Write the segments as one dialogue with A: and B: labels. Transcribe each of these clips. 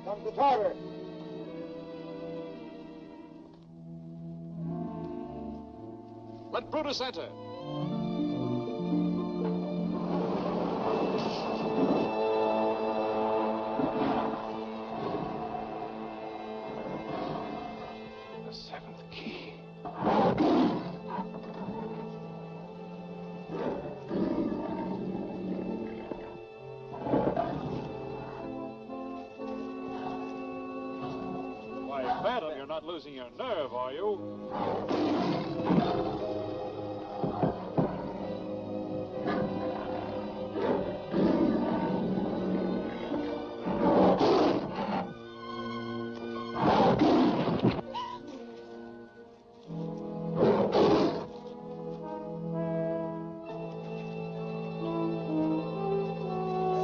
A: Comes the driver.
B: Let Brutus enter.
C: The seventh key.
B: Why, Phantom, you're not losing your nerve, are you?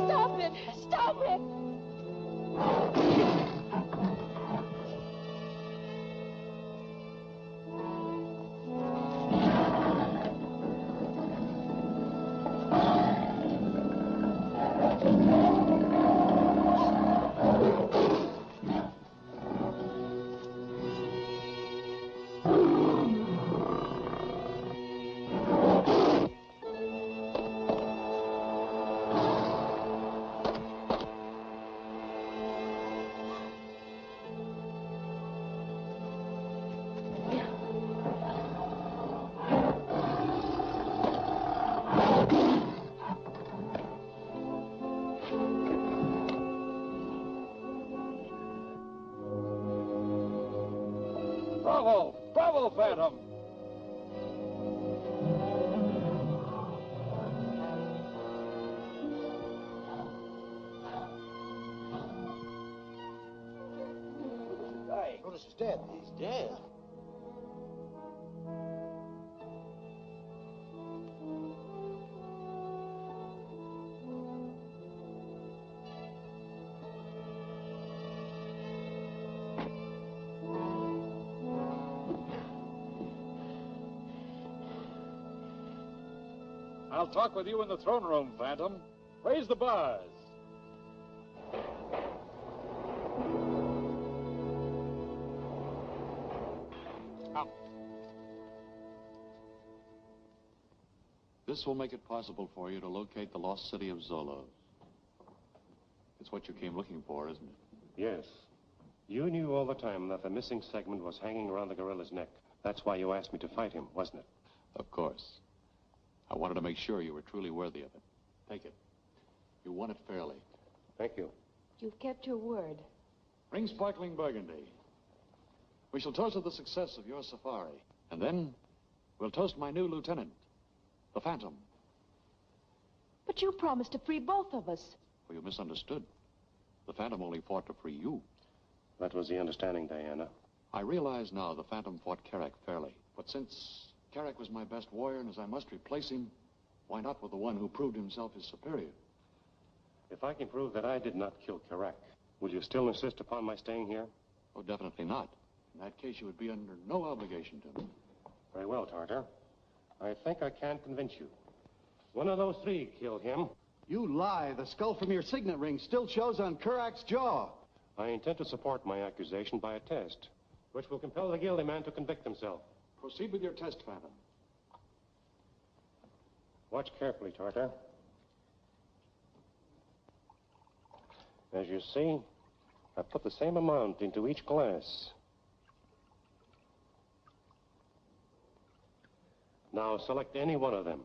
D: Stop it! Stop it!
B: Bravo! Bravo, Phantom!
A: Dying. Brutus is dead. He's dead.
B: I'll talk with you in the throne room, Phantom. Raise the bars. Out.
E: This will make it possible for you to locate the lost city of Zolos. It's what you came looking for, isn't it?
C: Yes. You knew all the time that the missing segment was hanging around the gorilla's neck. That's why you asked me to fight him, wasn't it?
E: Of course. I wanted to make sure you were truly worthy of it. Take it. You won it fairly.
C: Thank you.
D: You've kept your word.
B: Bring sparkling burgundy. We shall toast to the success of your safari. And then we'll toast my new lieutenant, the Phantom.
D: But you promised to free both of us.
E: Well, you misunderstood. The Phantom only fought to free you.
C: That was the understanding, Diana.
E: I realize now the Phantom fought Carrack fairly. But since Carrack was my best warrior, and as I must replace him, why not with the one who proved himself his superior?
C: If I can prove that I did not kill Carrack, will you still insist upon my staying here?
E: Oh, definitely not. In that case, you would be under no obligation to me.
C: Very well, Tartar. I think I can convince you. One of those three killed him.
F: You lie. The skull from your signet ring still shows on Carrack's jaw.
C: I intend to support my accusation by a test, which will compel the guilty man to convict himself.
B: Proceed with your test, Phantom.
C: Watch carefully, Tartar. As you see, I put the same amount into each glass. Now select any one of them.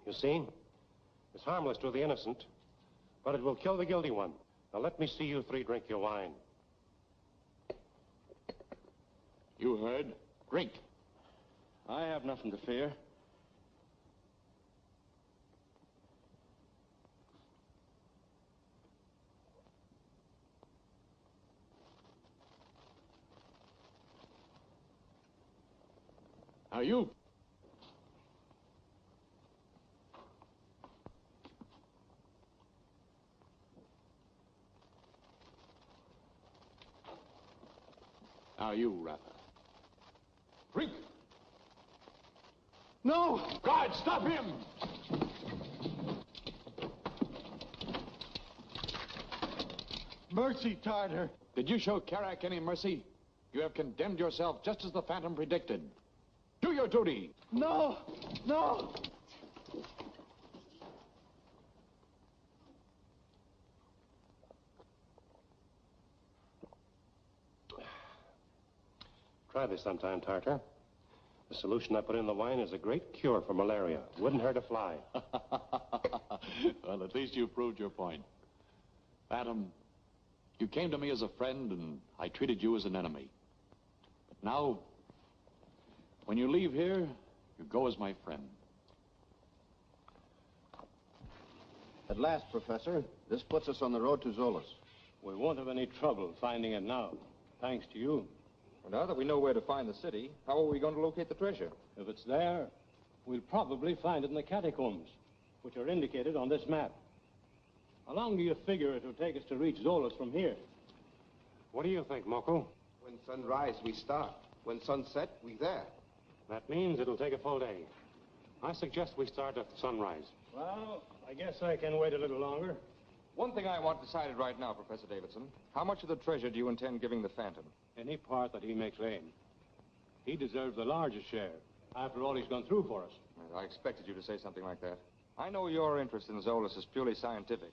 C: You see? It's harmless to the innocent, but it will kill the guilty one. Now let me see you three drink your wine.
E: You heard. Drink.
F: I have nothing to fear.
B: Now you. Now you, Rafa. Drink.
F: No!
B: Guard, stop him!
F: Mercy, Tartar.
B: Did you show Karak any mercy? You have condemned yourself just as the Phantom predicted. Do your duty.
F: No! No!
C: Try this sometime, Tartar. The solution I put in the wine is a great cure for malaria. Wouldn't hurt a fly.
B: Well, at least you proved your point. Phantom, you came to me as a friend, and I treated you as an enemy. But now, when you leave here, you go as my friend.
A: At last, Professor, this puts us on the road to Zolas.
C: We won't have any trouble finding it now, thanks to you.
G: Now that we know where to find the city, how are we going to locate the treasure?
C: If it's there, we'll probably find it in the catacombs, which are indicated on this map. How long do you figure it will take us to reach Zolas from here? What do you think, Moko?
A: When sunrise, we start. When sunset, we there.
C: That means it'll take a full day. I suggest we start at sunrise. Well, I guess I can wait a little longer.
G: One thing I want decided right now, Professor Davidson. How much of the treasure do you intend giving the Phantom?
C: Any part that he may claim. He deserves the largest share, after all he's gone through for us.
G: I expected you to say something like that. I know your interest in Zolas is purely scientific,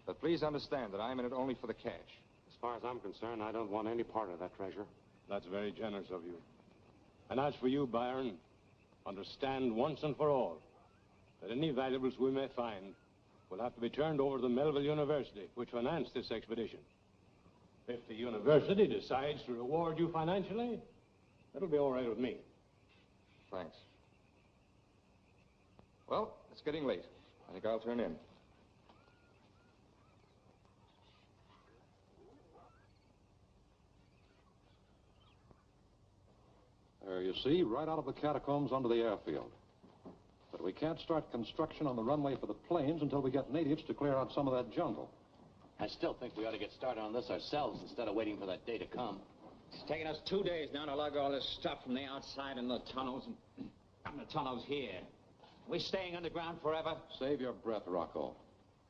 G: but please understand that I'm in it only for the cash.
C: As far as I'm concerned, I don't want any part of that treasure. That's very generous of you. And as for you, Byron, understand once and for all that any valuables we may find will have to be turned over to the Melville University, which financed this expedition. If the university decides to reward you financially, that'll be all right with me.
G: Thanks. Well, it's getting late. I think I'll turn in.
H: There, you see, right out of the catacombs onto the airfield. But we can't start construction on the runway for the planes until we get natives to clear out some of that jungle.
I: I still think we ought to get started on this ourselves instead of waiting for that day to come.
J: It's taken us 2 days now to lug all this stuff from the outside in the tunnels and from the tunnels here. We staying underground forever?
H: Save your breath, Rocco.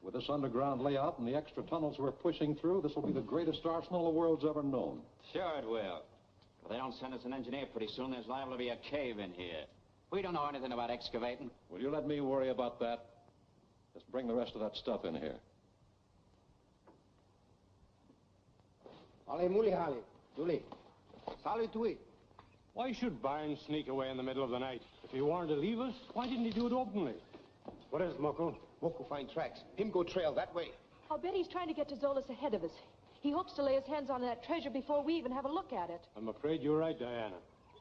H: With this underground layout and the extra tunnels we're pushing through, this will be the greatest arsenal the world's ever known.
J: Sure it will. If they don't send us an engineer pretty soon, there's liable to be a cave in here. We don't know anything about excavating.
H: Will you let me worry about that? Just bring the rest of that stuff in here.
A: Allez, muli, hali. Julie. Salut, oui.
C: Why should Byron sneak away in the middle of the night? If he wanted to leave us, why didn't he do it openly? What is it, Moko?
A: Moko find tracks. Him go trail that way.
D: I'll bet he's trying to get to Zolas ahead of us. He hopes to lay his hands on that treasure before we even have a look at it.
C: I'm afraid you're right, Diana.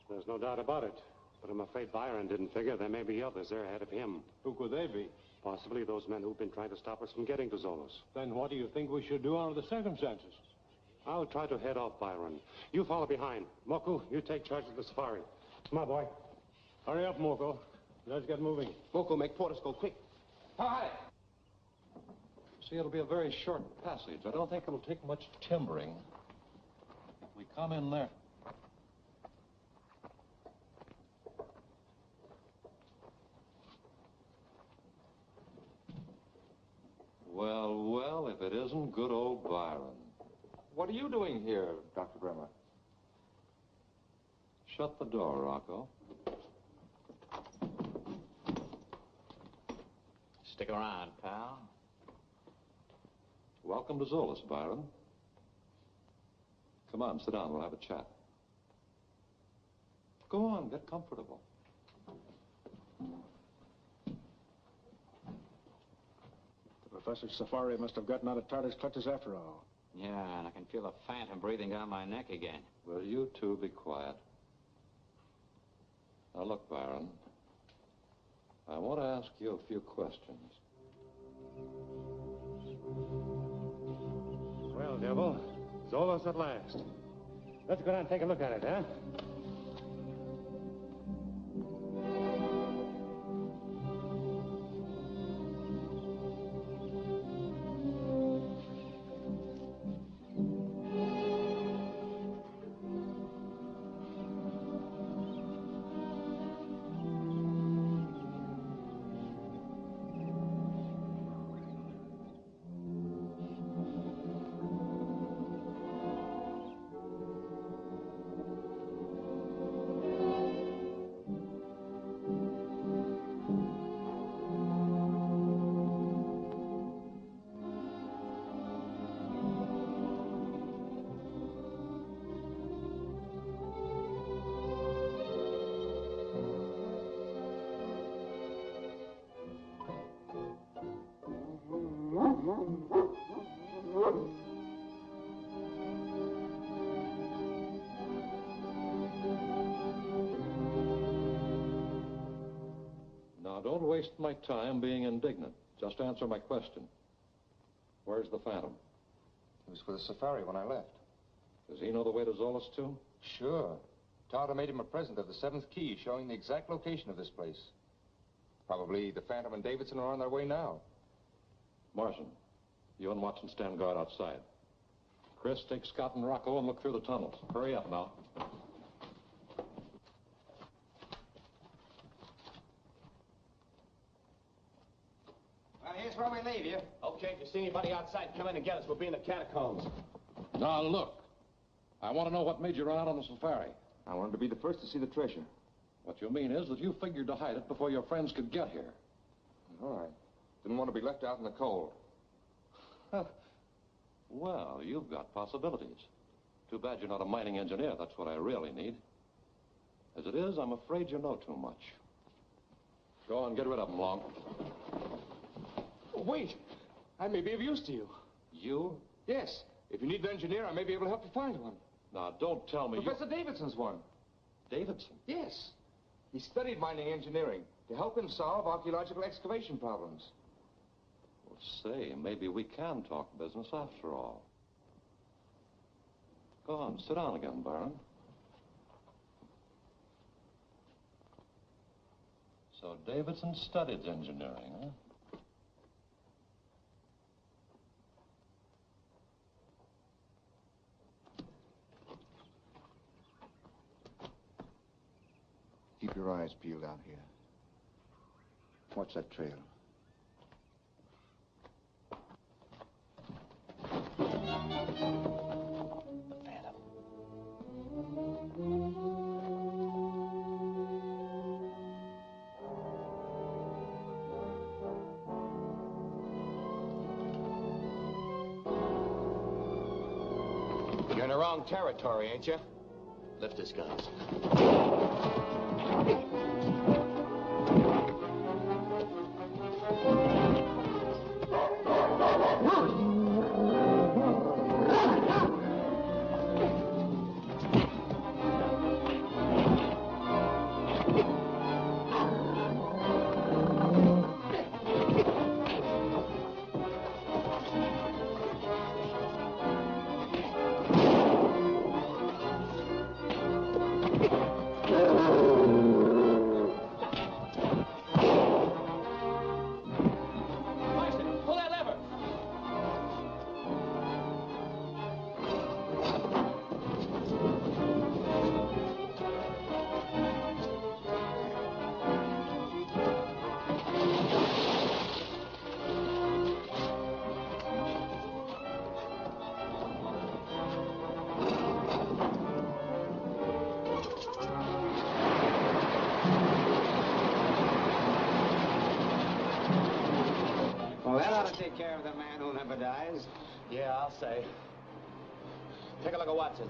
C: There's no doubt about it. But I'm afraid Byron didn't figure there may be others there ahead of him. Who could they be? Possibly those men who've been trying to stop us from getting to Zolas. Then what do you think we should do under the circumstances? I'll try to head off Byron. You follow behind. Moko, you take charge of the safari. Come on, boy. Hurry up, Moko. Let's get moving.
A: Moko, make Portis go quick.
G: Hi.
H: See, it'll be a very short passage. I don't think it'll take much timbering. If we come in there... Well, well, if it isn't good old Byron.
G: What are you doing here, Dr. Bremer?
H: Shut the door, Rocco.
J: Stick around, pal.
H: Welcome to Zolas, Byron. Come on, sit down. We'll have a chat. Go on, get comfortable.
F: Professor Safari must have gotten out of Tartar's clutches after all.
J: Yeah, and I can feel the Phantom breathing down my neck again.
H: Will you two be quiet? Now, look, Byron. I want to ask you a few questions.
C: Well, Devil, Zolas at last. Let's go down and take a look at it, huh?
H: Now, don't waste my time being indignant. Just answer my question. Where's the Phantom?
G: He was for the safari when I left.
H: Does he know the way to Zolas, too?
G: Sure. Tartar made him a present of the 7th key showing the exact location of this place. Probably the Phantom and Davidson are on their way now.
H: Morrison, you and Watson stand guard outside. Chris, take Scott and Rocco and look through the tunnels. Hurry up now.
J: Well, here's where we leave you. Okay, if you see anybody outside, come in and get us. We'll be in the catacombs.
H: Now, look. I want to know what made you run out on the safari.
G: I wanted to be the first to see the treasure.
H: What you mean is that you figured to hide it before your friends could get here.
G: All right. Didn't want to be left out in the cold.
H: Well, you've got possibilities. Too bad you're not a mining engineer. That's what I really need. As it is, I'm afraid you know too much. Go on, get rid of them, Long.
J: Oh, wait. I may be of use to you.
G: You?
J: Yes. If you need an engineer, I may be able to help you find one.
H: Now, don't tell me
G: Professor Davidson's one.
H: Davidson?
J: Yes.
G: He studied mining engineering to help him solve archaeological excavation problems.
H: Well, say, maybe we can talk business after all. Go on, sit down again, Baron. So Davidson studied engineering, huh?
A: Keep your eyes peeled out here. Watch that trail.
J: You're in the wrong territory, ain't you?
I: Lift his guns.
J: Pull that lever.
K: Well, that ought to take care of the man who never dies.
J: Yeah, I'll say. Take a look at Watson.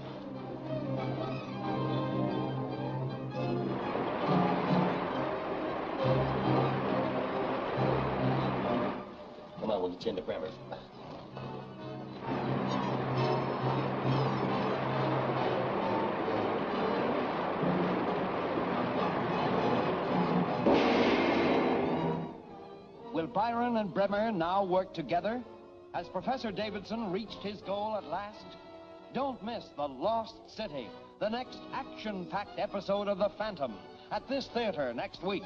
J: Come on, we'll get you into Bremer.
L: Will Byron and Bremer now work together? Has Professor Davidson reached his goal at last? Don't miss The Lost City, the next action-packed episode of The Phantom, at this theater next week.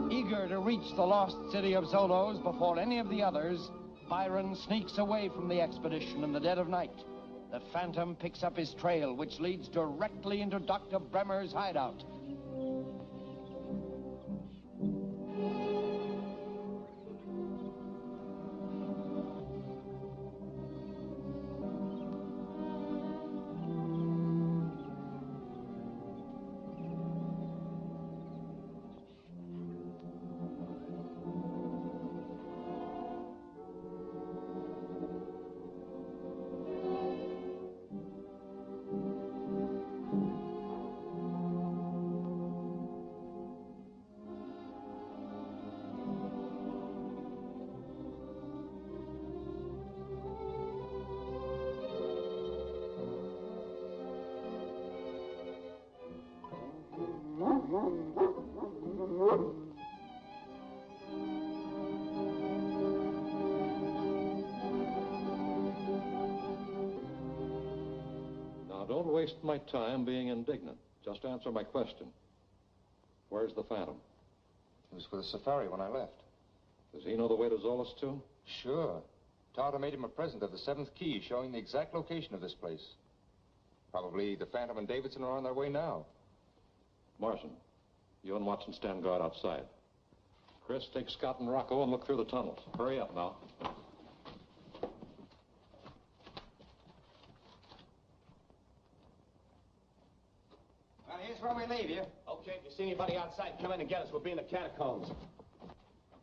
L: Eager to reach the lost city of Zolos before any of the others, Byron sneaks away from the expedition in the dead of night. The Phantom picks up his trail, which leads directly into Dr. Bremer's hideout.
H: waste my time being indignant. Just answer my question. Where's the Phantom?
G: He was for the safari when I left.
H: Does he know the way to Zolas, too?
G: Sure. Tartar made him a present of the 7th key showing the exact location of this place. Probably the Phantom and Davidson are on their way now.
H: Marson, you and Watson stand guard outside. Chris, take Scott and Rocco and look through the tunnels. Hurry up now.
K: Well, here's where we leave you.
I: Okay, if you see anybody outside, come in and get us. We'll be in the catacombs.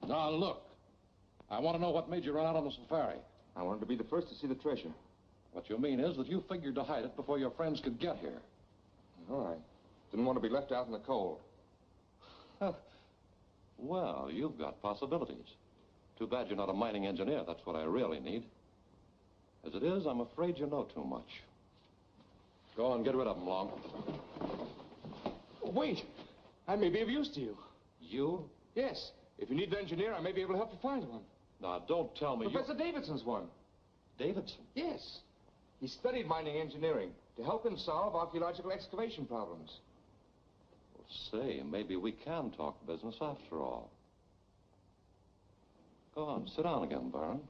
H: Now, look. I want to know what made you run out on the safari.
G: I wanted to be the first to see the treasure.
H: What you mean is that you figured to hide it before your friends could get here.
G: All right. Didn't want to be left out in the cold.
H: Well, you've got possibilities. Too bad you're not a mining engineer. That's what I really need. As it is, I'm afraid you know too much. Go on, get rid of them, Long.
M: Wait. I may be of use to you.
H: You?
M: Yes. If you need an engineer, I may be able to help you find one.
H: Now, don't tell me
M: Professor Davidson's one.
H: Davidson?
M: Yes.
G: He studied mining engineering to help him solve archaeological excavation problems.
H: Well, say, maybe we can talk business after all. Go on, sit down again, Baron.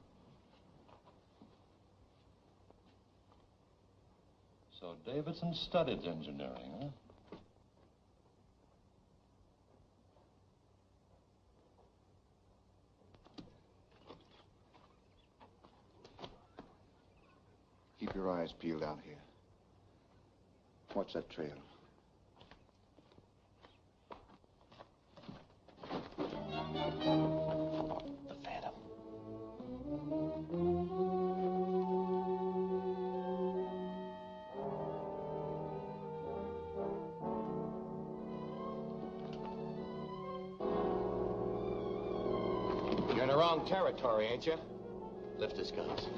H: So Davidson studied engineering, huh?
A: Keep your eyes peeled out here. Watch that trail.
I: The Phantom. You're in the wrong territory, ain't you? Lift his guns.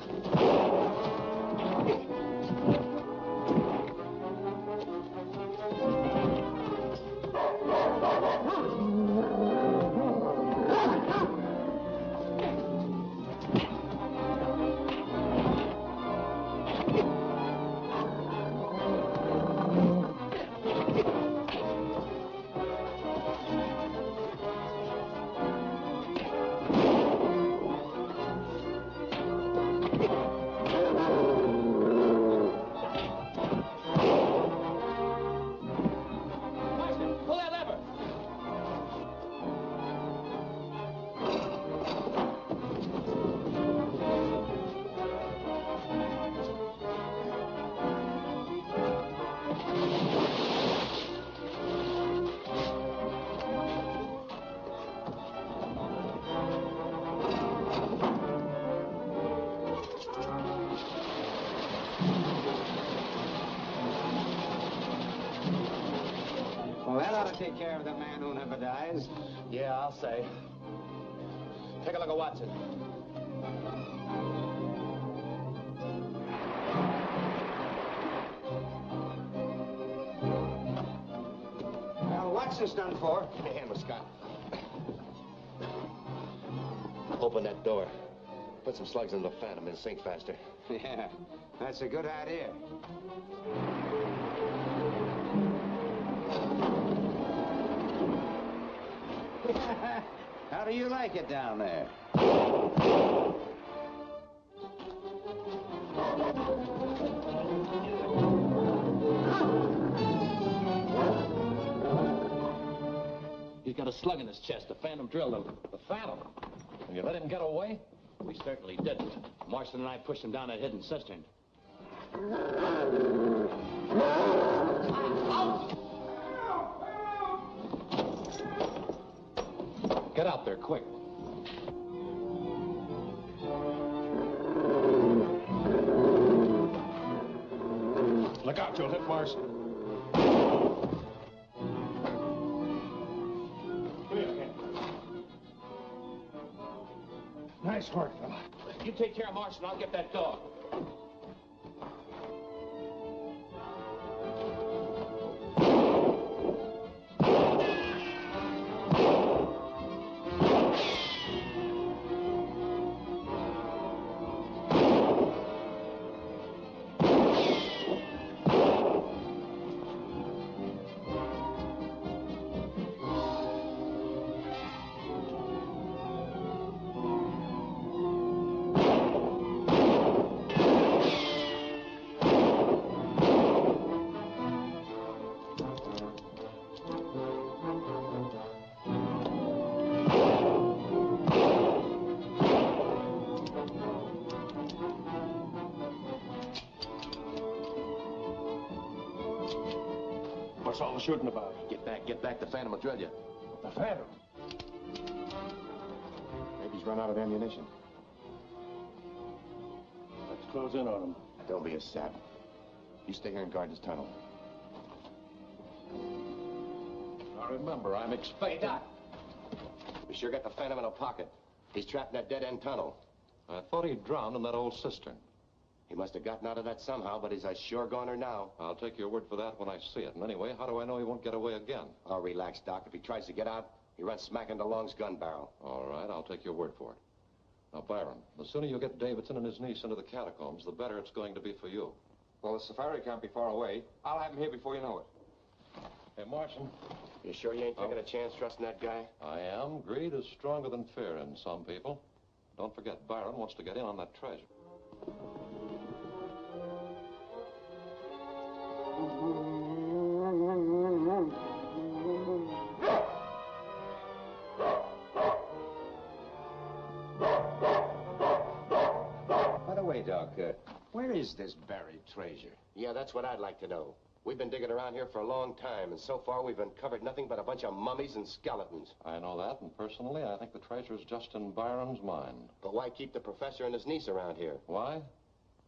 K: Well, that ought to take care of the man who never dies.
I: Yeah, I'll say. Take a look at Watson.
K: Well, Watson's done for.
I: Give me a hand with Scott. Open that door. Put some slugs in the Phantom and sink faster.
K: Yeah, that's a good idea. How do you like it down there?
I: He's got a slug in his chest. The Phantom drilled him.
H: The Phantom? And you let him get away?
I: We certainly didn't. Marston and I pushed him down that hidden cistern.
H: Get out there, quick. Look out, you'll hit Marston.
M: Nice work, fella.
I: You take care of Marston. I'll get that dog.
H: What's all the shooting about?
I: Get back. The Phantom will drill you.
H: The Phantom?
N: Maybe he's run out of ammunition.
H: Let's close in on him.
N: Don't be a sap. You stay here and guard this tunnel.
H: Now remember, I'm expecting...
I: Hey, Doc. We sure got the Phantom in a pocket. He's trapped in that dead-end tunnel.
H: I thought he drowned in that old cistern.
I: He must have gotten out of that somehow, but he's a sure goner now.
H: I'll take your word for that when I see it. And anyway, how do I know he won't get away again?
I: Oh, relax, Doc. If he tries to get out, he runs smack into Long's gun barrel.
H: All right, I'll take your word for it. Now, Byron, the sooner you get Davidson and his niece into the catacombs, the better it's going to be for you.
G: Well, the safari can't be far away. I'll have him here before you know it.
H: Hey, Martian.
I: You sure you ain't taking a chance trusting that guy?
H: I am. Greed is stronger than fear in some people. Don't forget, Byron wants to get in on that treasure.
K: By the way, Doc, where is this buried treasure?
I: Yeah, that's what I'd like to know. We've been digging around here for a long time, and so far we've uncovered nothing but a bunch of mummies and skeletons.
H: I know that, and personally, I think the treasure's just in Byron's mind.
I: But why keep the professor and his niece around here?
H: Why?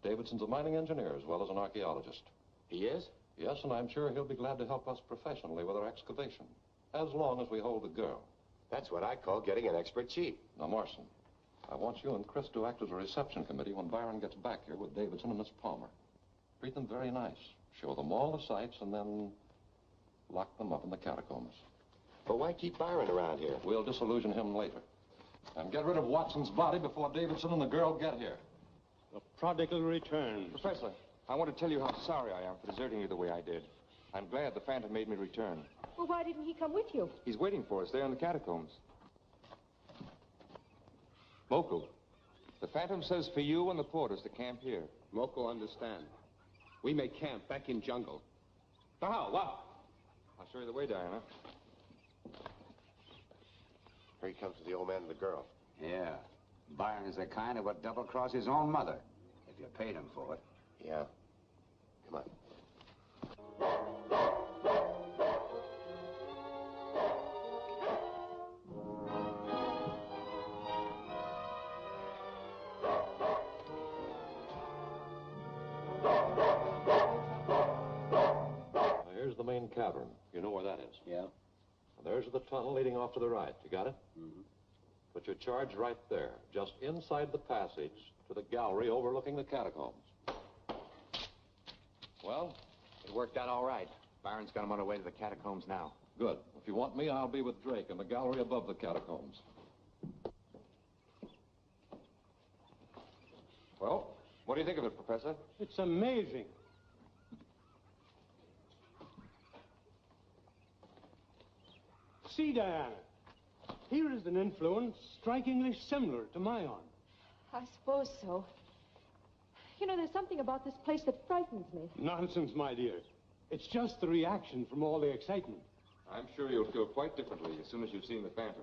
H: Davidson's a mining engineer as well as an archaeologist.
I: He is?
H: Yes, and I'm sure he'll be glad to help us professionally with our excavation, as long as we hold the girl.
I: That's what I call getting an expert cheap.
H: Now, Morrison, I want you and Chris to act as a reception committee when Byron gets back here with Davidson and Miss Palmer. Treat them very nice. Show them all the sights, and then lock them up in the catacombs.
I: But why keep Byron around here?
H: We'll disillusion him later. And get rid of Watson's body before Davidson and the girl get here.
C: The prodigal returns.
G: Professor, I want to tell you how sorry I am for deserting you the way I did. I'm glad the Phantom made me return.
D: Well, why didn't he come with you?
G: He's waiting for us there in the catacombs. Moko, the Phantom says for you and the porters to camp here.
C: Moko understand. We may camp back in jungle. How? What?
G: I'll show you the way, Diana.
I: Here he comes with the old man and the girl.
K: Yeah. Byron's the kind that would double-cross his own mother, if you paid him for it.
I: Yeah. Come on.
H: Here's the main cavern. You know where that is?
K: Yeah.
H: And there's the tunnel leading off to the right. You got it?
K: Mm-hmm.
H: Put your charge right there, just inside the passage to the gallery overlooking the catacombs.
G: Well, it worked out all right. Byron's got him on our way to the catacombs now.
H: Good. If you want me, I'll be with Drake in the gallery above the catacombs.
G: Well, what do you think of it, Professor?
C: It's amazing. See, Diana, here is an influence strikingly similar to my own.
D: I suppose so. You know, there's something about this place that frightens me.
C: Nonsense, my dear. It's just the reaction from all the excitement.
G: I'm sure you'll feel quite differently as soon as you've seen the Phantom.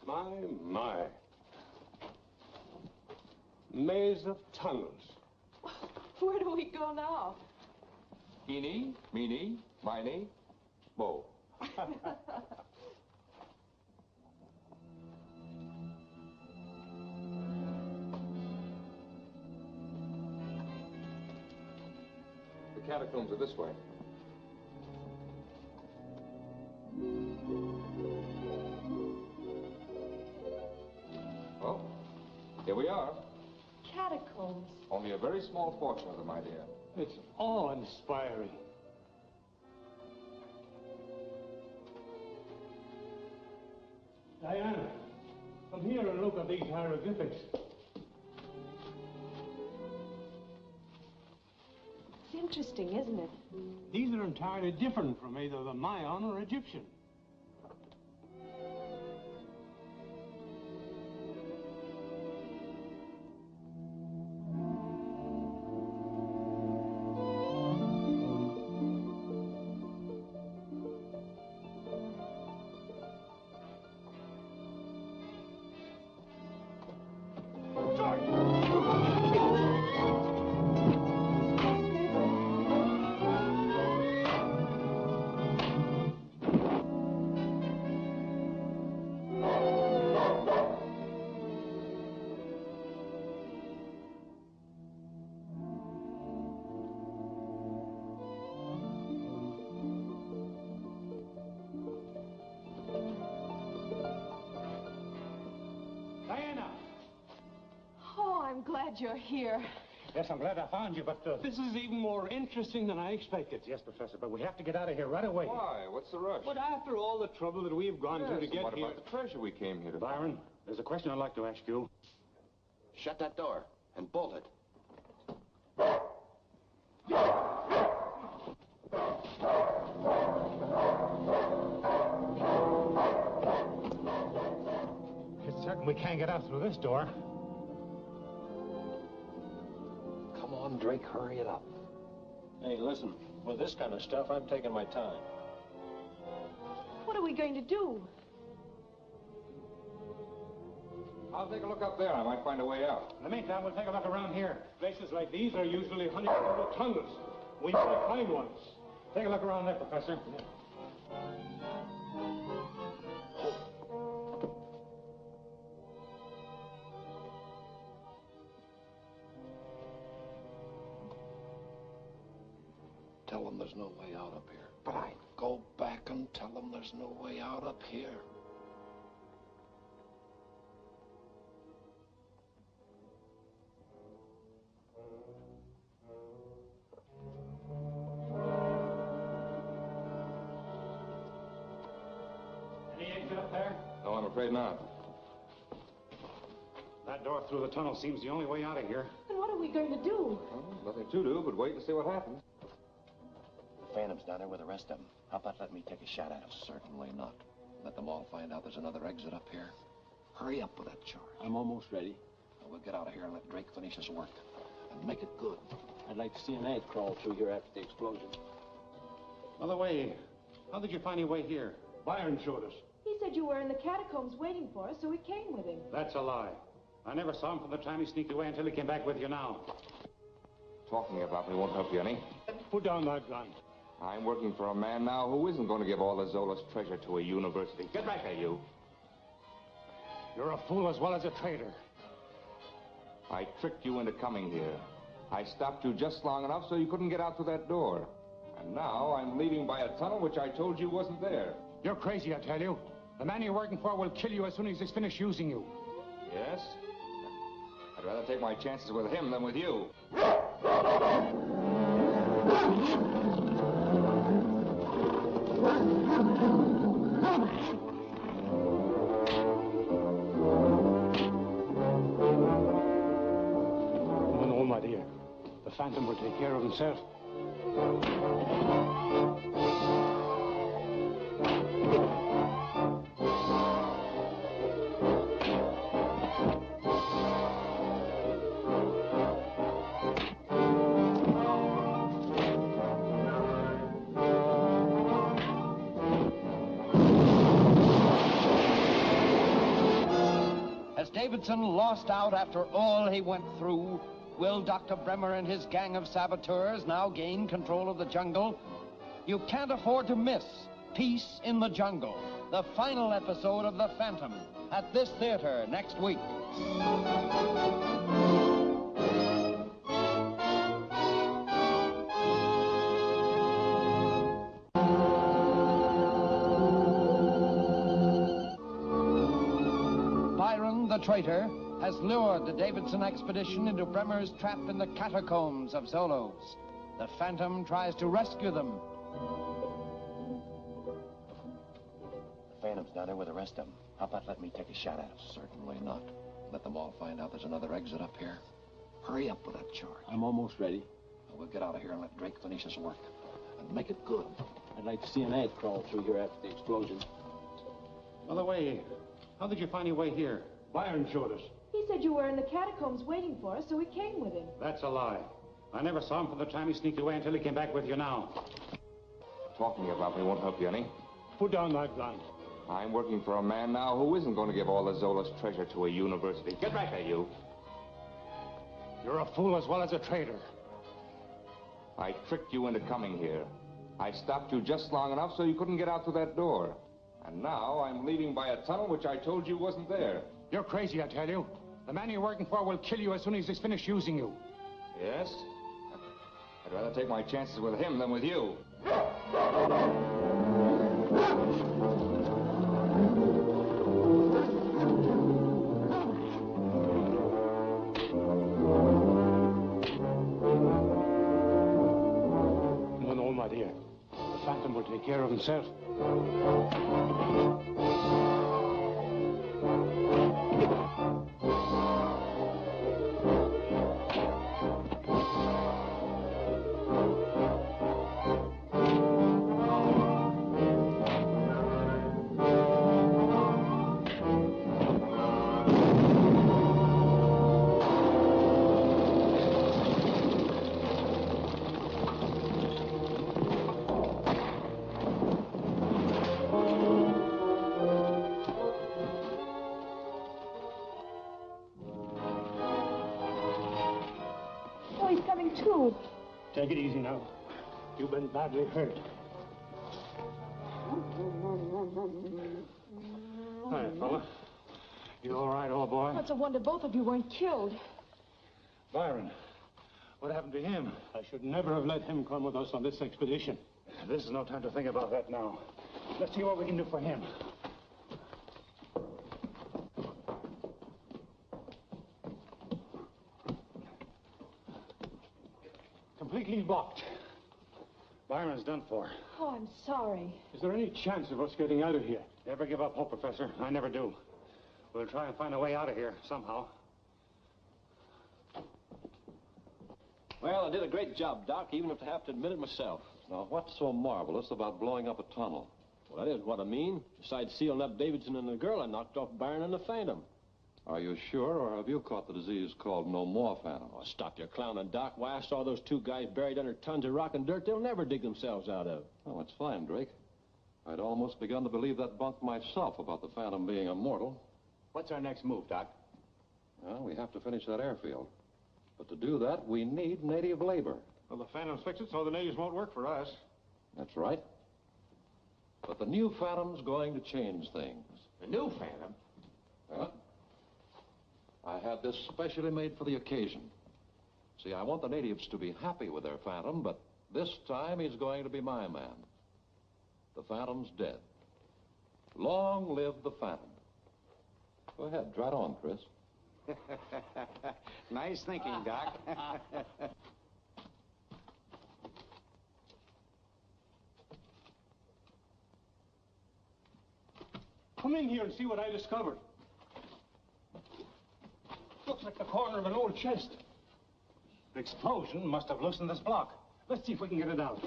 C: My. Maze of tunnels.
D: Where do we go now?
G: Eeny, meeny, miny, mo. The catacombs are this way. Oh, here we are.
D: Catacombs.
G: Only a very small portion of them, my dear.
C: It's awe-inspiring. Diana, come here and look at these hieroglyphics.
D: It's interesting, isn't it?
C: These are entirely different from either the Mayan or Egyptian.
D: glad you're here.
C: Yes, I'm glad I found you, but this is even more interesting than I expected. Yes, Professor, but we have to get out of here right away.
G: Why? What's the rush?
C: But after all the trouble that we've gone through to get
G: what
C: here...
G: about the treasure we came here to
C: Byron, there's a question I'd like to ask you.
I: Shut that door and bolt it.
C: It's certain we can't get out through this door.
O: Come on, Drake, hurry it up. Hey, listen, with this kind of stuff, I'm taking my time.
D: What are we going to do?
G: I'll take a look up there. I might find a way out.
C: In the meantime, we'll take a look around here. Places like these are usually honeycombed with tunnels. We might find one. Take a look around there, Professor.
O: Tell them there's no way out up here. Fine. Go back and tell them there's no way out up here.
C: Any exit up there?
G: No, I'm afraid not.
C: That door through the tunnel seems the only way out of here.
D: Then what are we going to do?
G: Well, nothing to do but wait and see what happens.
O: The Phantom's down there with the rest of them. How about letting me take a shot at him? Certainly not. Let them all find out there's another exit up here. Hurry up with that charge.
P: I'm almost ready.
O: Now, we'll get out of here and let Drake finish his work. And make it good.
P: I'd like to see an ant crawl through here after the explosion.
C: By the way, how did you find your way here? Byron showed us.
D: He said you were in the catacombs waiting for us, so we came with him.
C: That's a lie. I never saw him from the time he sneaked away until he came back with you now.
G: Talking about me won't help you any.
C: Put down that gun.
G: I'm working for a man now who isn't going to give all of Zola's treasure to a university. Get back here, you.
C: You're a fool as well as a traitor.
G: I tricked you into coming here. I stopped you just long enough so you couldn't get out through that door. And now I'm leaving by a tunnel which I told you wasn't there.
C: You're crazy, I tell you. The man you're working for will kill you as soon as he's finished using you.
G: Yes? I'd rather take my chances with him than with you.
C: No, my dear. The Phantom will take care of himself.
L: Has Davidson lost out after all he went through? Will Dr. Bremer and his gang of saboteurs now gain control of the jungle? You can't afford to miss Peace in the Jungle, the final episode of The Phantom, at this theater next week. Byron, the traitor, has lured the Davidson expedition into Bremer's trap in the catacombs of Zolos. The Phantom tries to rescue them.
O: The Phantom's down there with the rest of them. How about letting me take a shot at him? Certainly not. Let them all find out there's another exit up here. Hurry up with that charge.
P: I'm almost ready.
O: Now, we'll get out of here and let Drake finish his work. And make it good.
P: I'd like to see an ant crawl through here after the explosion.
C: By the way, how did you find your way here? Byron showed us.
D: He said you were in the catacombs waiting for us, so we came with him.
C: That's a lie. I never saw him from the time he sneaked away until he came back with you now.
G: Talking about me won't help you any.
C: Put down that gun.
G: I'm working for a man now who isn't going to give all of Zola's treasure to a university. Get back here, you.
C: You're a fool as well as a traitor.
G: I tricked you into coming here. I stopped you just long enough so you couldn't get out through that door. And now I'm leaving by a tunnel which I told you wasn't there.
C: You're crazy, I tell you. The man you're working for will kill you as soon as he's finished using you.
G: Yes? I'd rather take my chances with him than with you.
C: take care of himself.
D: Oh, he's coming too.
C: Take it easy now. You've been badly hurt. Hi, fella. You all right, old boy?
D: Oh, it's a wonder both of you weren't killed.
C: Byron, what happened to him? I should never have let him come with us on this expedition. This is no time to think about that now. Let's see what we can do for him. Completely blocked. Byron's done for.
D: Oh, I'm sorry.
C: Is there any chance of us getting out of here? Never give up hope, Professor. I never do. We'll try and find a way out of here somehow.
P: Well, I did a great job, Doc, even if I have to admit it myself.
H: Now, what's so marvelous about blowing up a tunnel?
P: Well, that isn't what I mean. Besides sealing up Davidson and the girl, I knocked off Byron and the Phantom.
H: Are you sure, or have you caught the disease called no more phantoms?
P: Oh, stop your clowning, Doc. Why, I saw those two guys buried under tons of rock and dirt they'll never dig themselves out of.
H: Oh, it's fine, Drake. I'd almost begun to believe that bunk myself about the Phantom being immortal.
J: What's our next move, Doc?
H: Well, we have to finish that airfield. But to do that, we need native labor.
C: Well, the Phantoms fix it so the natives won't work for us.
H: That's right. But the new Phantom's going to change things.
J: The new Phantom?
H: Huh? I had this specially made for the occasion. See, I want the natives to be happy with their Phantom, but this time he's going to be my man. The Phantom's dead. Long live the Phantom. Go ahead, drat on, Chris.
J: Nice thinking, Doc.
C: Come in here and see what I discovered. Looks like the corner of an old chest. The explosion must have loosened this block. Let's see if we can get it out.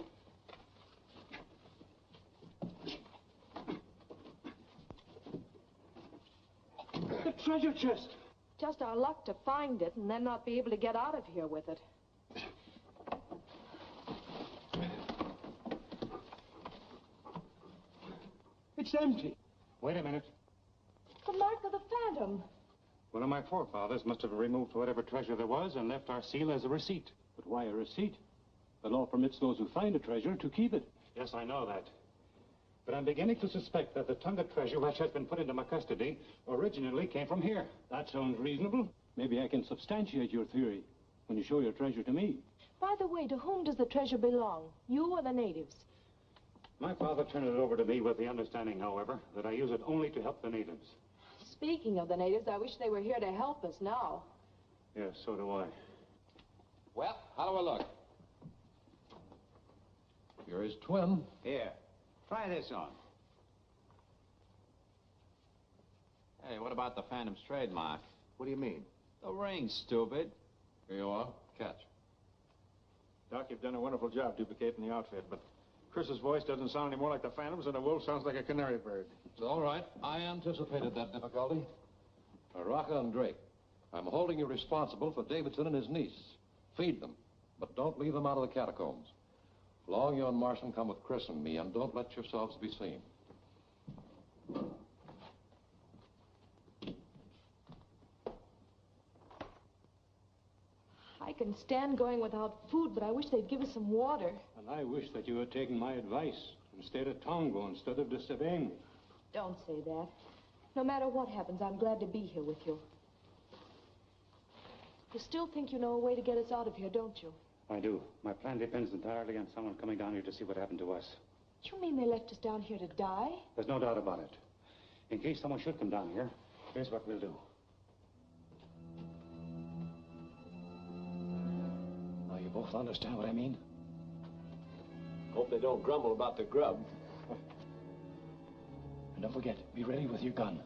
C: The treasure chest.
D: Just our luck to find it and then not be able to get out of here with it.
C: It's empty. Wait a minute.
D: The mark of the Phantom.
C: One of my forefathers must have removed whatever treasure there was and left our seal as a receipt. But why a receipt? The law permits those who find a treasure to keep it. Yes, I know that. But I'm beginning to suspect that the Tonga treasure which has been put into my custody originally came from here. That sounds reasonable. Maybe I can substantiate your theory when you show your treasure to me.
D: By the way, to whom does the treasure belong? You or the natives?
C: My father turned it over to me with the understanding, however, that I use it only to help the natives.
D: Speaking of the natives, I wish they were here to help us now.
C: Yes, so do I.
J: Well, how do I look?
H: You're his twin.
J: Here, try this on. Hey, what about the Phantom's trademark?
A: What do you mean?
J: The ring, stupid.
H: Here you are. Catch.
Q: Doc, you've done a wonderful job duplicating the outfit, but Chris's voice doesn't sound any more like the Phantom's, and a wolf sounds like a canary bird.
H: It's all right. I anticipated that difficulty. Raka and Drake, I'm holding you responsible for Davidson and his niece. Feed them, but don't leave them out of the catacombs. Long, you and Martian come with Chris and me, and don't let yourselves be seen.
D: I can stand going without food, but I wish they'd give us some water.
C: And I wish that you had taken my advice and stayed at Tongo instead of disobeying me.
D: Don't say that. No matter what happens, I'm glad to be here with you. You still think you know a way to get us out of here, don't you?
C: I do. My plan depends entirely on someone coming down here to see what happened to us.
D: You mean they left us down here to die?
C: There's no doubt about it. In case someone should come down here, here's what we'll do.
O: Now you both understand what I mean?
P: Hope they don't grumble about the grub.
O: And don't forget, be ready with your gun.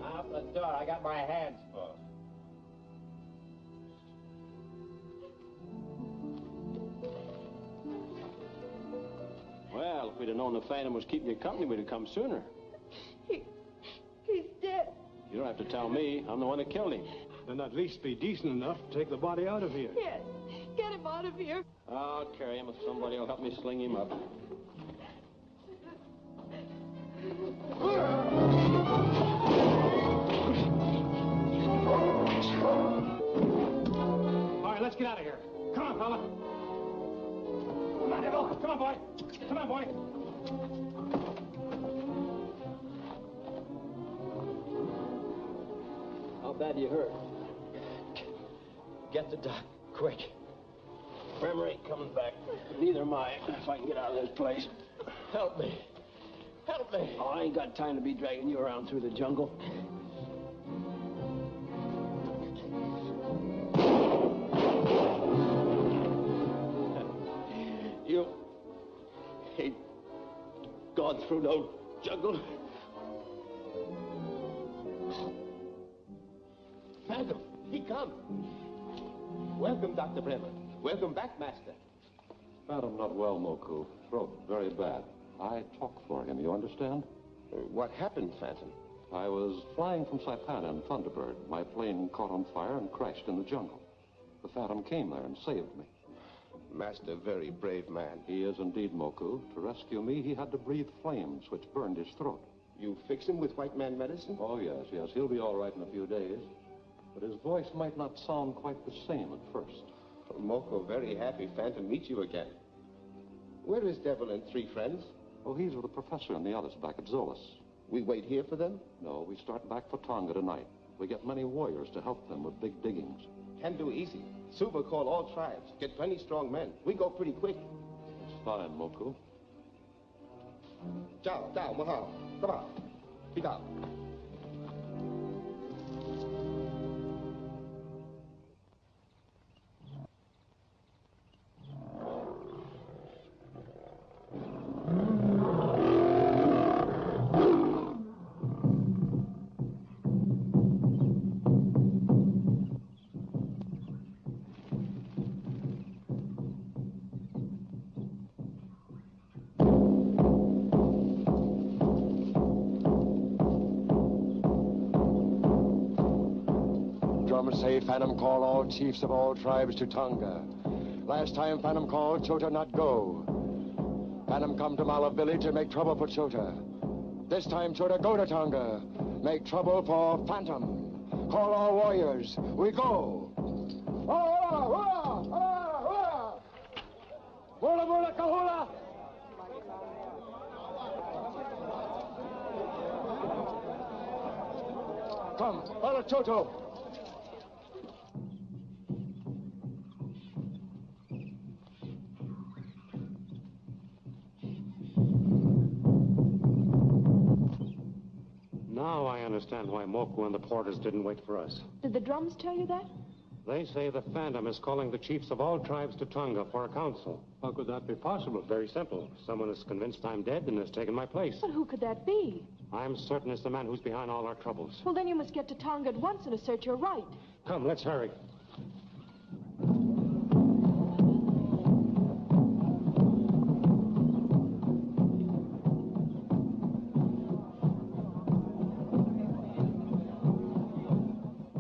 J: Out the door. I got my hands full.
P: Well, if we'd have known the Phantom was keeping you company, we'd have come sooner.
D: He's dead.
P: You don't have to tell me. I'm the one that killed him.
C: Then at least be decent enough to take the body out of here.
D: Yes. Get him out of here.
P: I'll carry him if somebody will help me sling him up.
C: All right, let's get out of here. Come on, fella. Come on, boy. Come on, boy.
P: How bad you hurt? Get the doc, quick. Bremer ain't coming back. Neither am I, if I can get out of this place. Help me. Help me. Oh, I ain't got time to be dragging you around through the jungle. You ain't gone through no jungle.
I: Phantom, he come. Welcome, Dr. Bremer. Welcome back, Master.
H: Phantom not well, Moku. Throat very bad. I talk for him, you understand?
I: What happened, Phantom?
H: I was flying from Saipan in Thunderbird. My plane caught on fire and crashed in the jungle. The Phantom came there and saved me.
I: Master, very brave man.
H: He is indeed, Moku. To rescue me, he had to breathe flames, which burned his throat.
I: You fix him with white man medicine?
H: Oh, yes, yes. He'll be all right in a few days. But his voice might not sound quite the same at first.
I: Moko, very happy Phantom meet you again. Where is Devil and three friends?
H: Oh, he's with the professor and the others back at Zolas.
I: We wait here for them?
H: No, we start back for Tonga tonight. We get many warriors to help them with big diggings.
I: Can do easy. Suba call all tribes. Get plenty strong men. We go pretty quick.
H: It's fine, Moku.
I: Ciao, ciao, mahal. Come on. Pick up.
L: Say Phantom call all chiefs of all tribes to Tonga. Last time Phantom called, Chota not go. Phantom come to Mala village and make trouble for Chota. This time Chota go to Tonga. Make trouble for Phantom. Call all warriors. We go. Bula bula kahula. Come, follow Choto.
C: Now I understand why Moku and the porters didn't wait for us.
D: Did the drums tell you that?
C: They say the Phantom is calling the chiefs of all tribes to Tonga for a council. How could that be possible? Very simple. Someone is convinced I'm dead and has taken my place.
D: But who could that be?
C: I'm certain it's the man who's behind all our troubles.
D: Well, then you must get to Tonga at once and assert your right.
C: Come, let's hurry.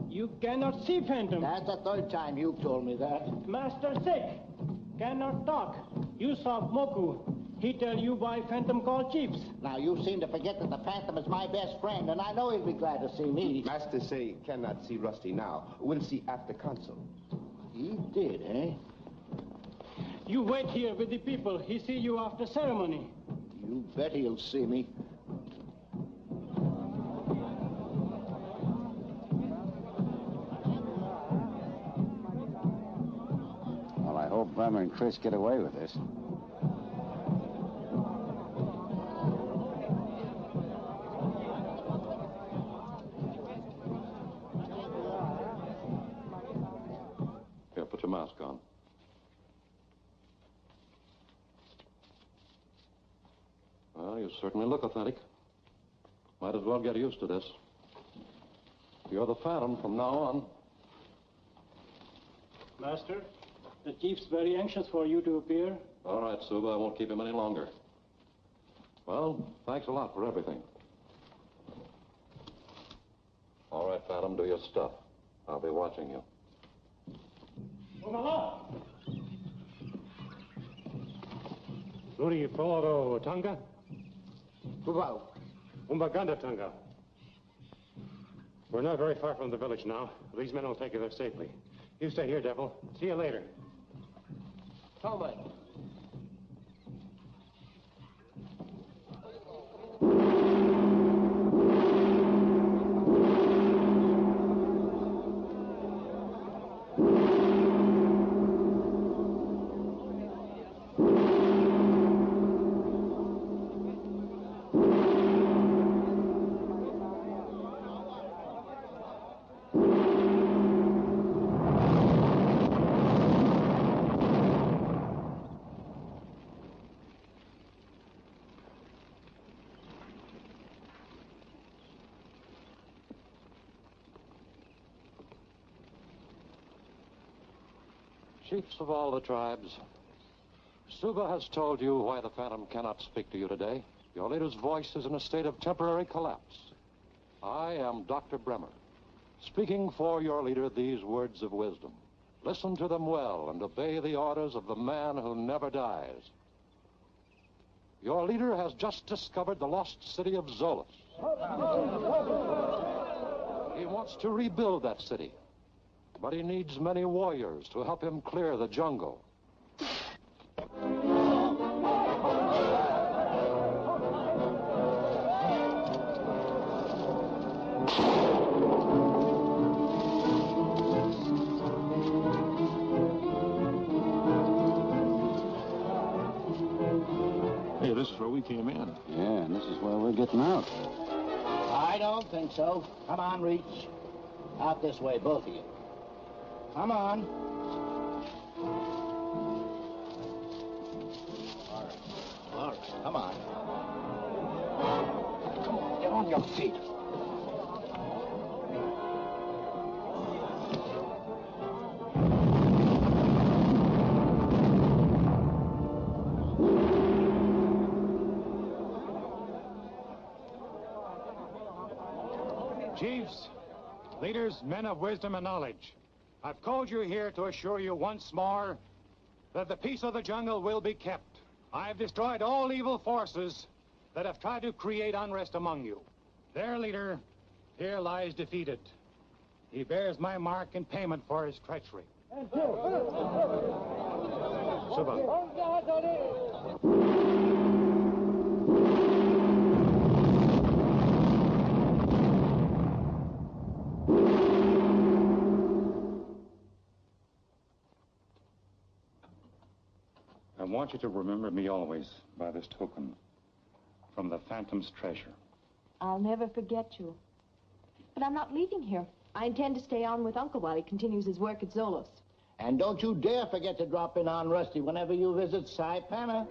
R: You cannot see Phantom.
S: That's the third time you've told me that.
R: Master sick. Cannot talk. You saw Moku. He tell you why Phantom call chiefs.
S: Now, you seem to forget that the Phantom is my best friend, and I know he'd be glad to see me.
I: Master say cannot see Rusty now. We'll see after council.
S: He did, eh?
R: You wait here with the people. He see you after ceremony.
S: You bet he'll see me.
K: Well, I hope Bremer and Chris get away with this.
H: Here, put your mask on. Well, you certainly look authentic. Might as well get used to this. You're the Phantom from now on.
R: Master, the chief's very anxious for you to appear.
H: All right, Suba, I won't keep him any longer. Well, thanks a lot for everything. All right, Phantom, do your stuff. I'll be watching you.
C: Luri Polo Tonga?
S: Wow.
C: Umbaganda Tonga. We're not very far from the village now. These men will take you there safely. You stay here, Devil. See you later.
S: Toma.
H: Chiefs of all the tribes, Suba has told you why the Phantom cannot speak to you today. Your leader's voice is in a state of temporary collapse. I am Dr. Bremer, speaking for your leader these words of wisdom. Listen to them well and obey the orders of the man who never dies. Your leader has just discovered the lost city of Zolas. He wants to rebuild that city. But he needs many warriors to help him clear the jungle.
Q: Hey, this is where we came in.
F: Yeah, and this is where we're getting out.
S: I don't think so. Come on, Reach. Out this way, both of you. Come on. All right, come on. Come on, get on your feet.
C: Chiefs, leaders, men of wisdom and knowledge, I've called you here to assure you once more that the peace of the jungle will be kept. I've destroyed all evil forces that have tried to create unrest among you. Their leader here lies defeated. He bears my mark in payment for his treachery. Suba.
Q: I want you to remember me always by this token from the Phantom's treasure.
D: I'll never forget you. But I'm not leaving here. I intend to stay on with Uncle while he continues his work at Zolos.
S: And don't you dare forget to drop in on Rusty whenever you visit Saipana.